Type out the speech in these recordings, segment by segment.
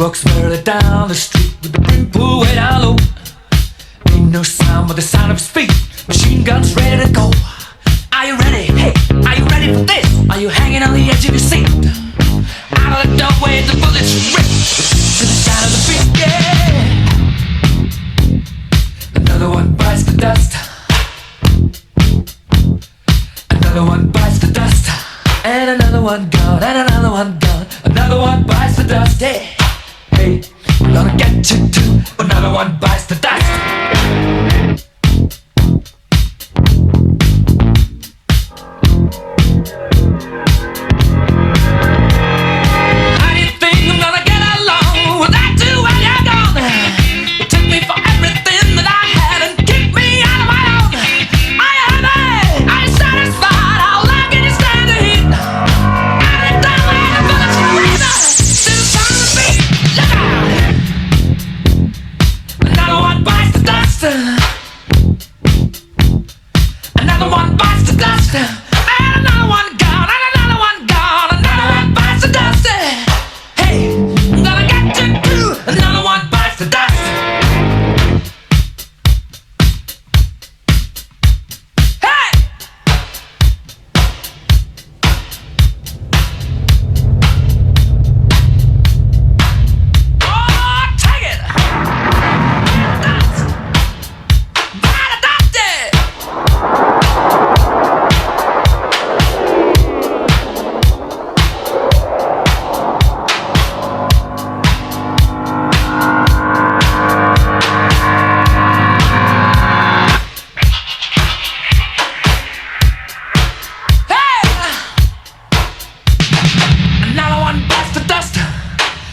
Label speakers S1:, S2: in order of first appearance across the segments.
S1: Walks merrily down the street with the brim pulled way down low. Ain't no sound but the sound of his feet. Machine guns ready to go. Are you ready? Hey, are you ready for this? Are you hanging on the edge of your seat? Out of the doorway the bullets rip to the sound of the beat. Yeah. Another one bites the dust. Another one bites the dust. And another one gone, and another one gone. Another one bites the dust. Hey, hey, we're gonna get you too. Another one bites the dust. Another one bites the dust, and another one gone, and another one gone. Another one bites the dust. Hey, I'm gonna get you too. Another one bites the dust. Hey! Oh, take it! Dust. Bite the dust.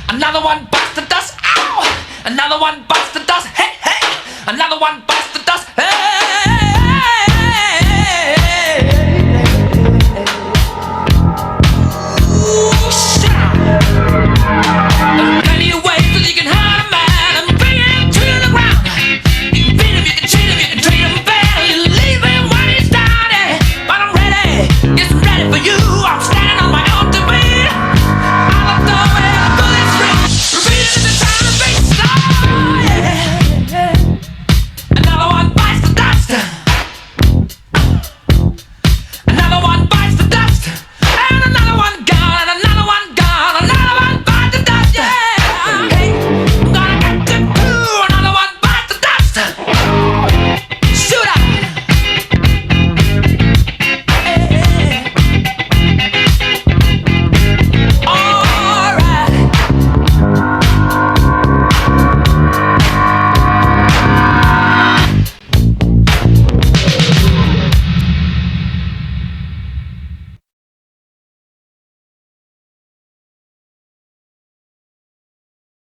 S1: Another one bites the dust. Ow! Another one bites the dust. Hey, hey! Another one bites the dust. Hey!